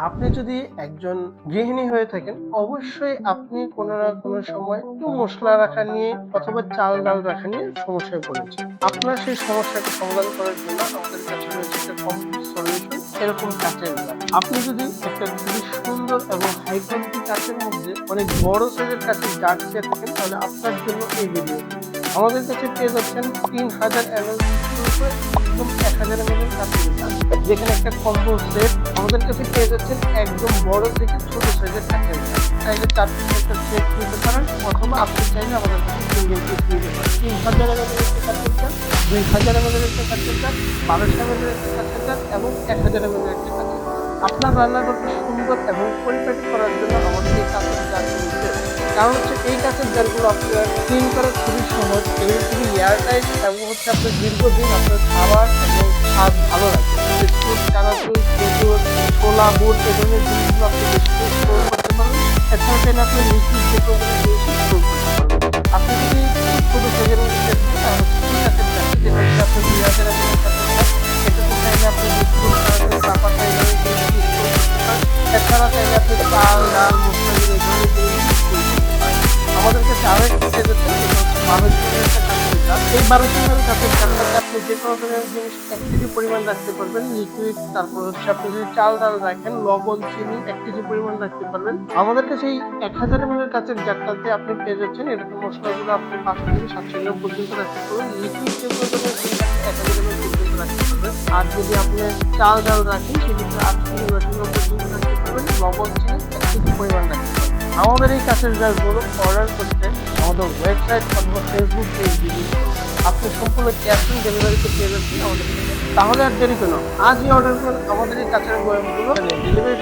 আপনি যদি একজন গৃহিণী হয়ে থাকেন, অবশ্যই আপনি কোনো না কোনো সময় একটু মসলা রাখা নিয়ে অথবা চাল-ডাল রাখা নিয়ে সমস্যায় পড়েছেন। আপনার সেই সমস্যাকে সমাধান করার জন্য আমাদের কাছে রয়েছে একটা কমপ্লিট সলিউশন, এরকম কাঁচের জার। আপনি যদি একটা খুবই সুন্দর এবং হাই কোয়ালিটি কাঁচের মধ্যে অনেক বড় সাইজের কাঁচের জার চেয়ে থাকেন, তাহলে আপনার জন্য এই ভিডিওটি। আমাদের কাছে পেয়ে যাচ্ছেন 3000 ml থেকে শুরু করে একদম 1000 ml কাঁচের জার, যেখানে একটা কম্বো সেট। আমাদের কাছে পেয়ে যাচ্ছেন একদম বড় থেকে ছোট সাইজের কাঁচের জার। চাইলে 4 পিসের একটা সেট নিতে পারেন, অথবা আপনি চাইলে আমাদের কাছে সিঙ্গেল পিস নিতে পারেন। 3000 ml এর একটা কাঁচের জার, 2000 ml এর একটা কাঁচের জার, 1200 ml এর একটা কাঁচের জার এবং 1000 ml এর একটা কাঁচের জার। আপনার রান্নাঘরকে সুন্দর এবং পরিপাটি করার জন্য আমাদের এই কাঁচের জারগুলো রয়েছে। কারণ এই কাঁচের জারগুলো আপনার ক্লিন করা খুবই সহজ, এগুলো খুবই এয়ারটাইট এবং আপনার দীর্ঘদিন আপনার খাবার এবং স্বাদ ভালো রাখে। বিস্কুট, চানাচুর, খেজুর, ছোলা, বুট এ ধরনের জিনিসগুলো আপনি বেশি করে স্টোর করতে পারবেন। এছাড়া চাইলে আপনি লিকুইড যে কোনো জিনিস স্টোর করতে পারবেন। আপনি যদি ছোট সাইজের মধ্যে তাহলে ছোট কাঁচের জার, যেটা হচ্ছে আপনার 2000 ml এর কাঁচের জার, এটাতে চাইলে আপনি বিস্কুট, চানাচুর, চা-পাতা এই ধরনের জিনিস স্টোর করতে পারেন। এছাড়া চাইলে আপনি চাল, ডাল, মসলা এই ধরনের জিনিস স্টোর করতে পারেন। আমাদের কাছে আরো একটা সেট আছে, যেটা হচ্ছে 1200 ml একটা কাঁচের জার। এই 1200 ml কাঁচের জারটাতে আপনি যে কোনো ধরনের জিনিস 1 কেজি পরিমাণ রাখতে পারবেন, লিকুইড। তারপর হচ্ছে আপনি যদি চাল ডাল রাখেন, লবণ, চিনি 1 কেজি পরিমাণ রাখতে পারবেন। আমাদের কাছে এই 1000 ml এর কাঁচের জারটাতে আপনি পেয়ে যাচ্ছেন এরকম মসলাগুলো আপনি 500 থেকে 700 গ্রাম পর্যন্ত রাখতে পারবেন। লিকুইড যে কোনো ধরনের জিনিস আপনি 1000 ml পর্যন্ত রাখতে পারবেন। আর যদি আপনি চাল ডাল রাখেন, সেক্ষেত্রে 800 থেকে 900 গ্রাম পর্যন্ত রাখতে পারবেন। লবণ, চিনি 1 কেজি পরিমাণ রাখতে পারবেন। আমাদের এই কাঁচের জারগুলো অর্ডার করতে আমাদের ওয়েবসাইট অথবা ফেসবুক পেজ ভিজিট করুন। আপনি সম্পূর্ণ ক্যাশ অন ডেলিভারিতে পেয়ে যাচ্ছেন আমাদের থেকে। তাহলে আর দেরি কেন, আজই অর্ডার করুন আমাদের এই কাঁচের বয়ামগুলো। ডেলিভারি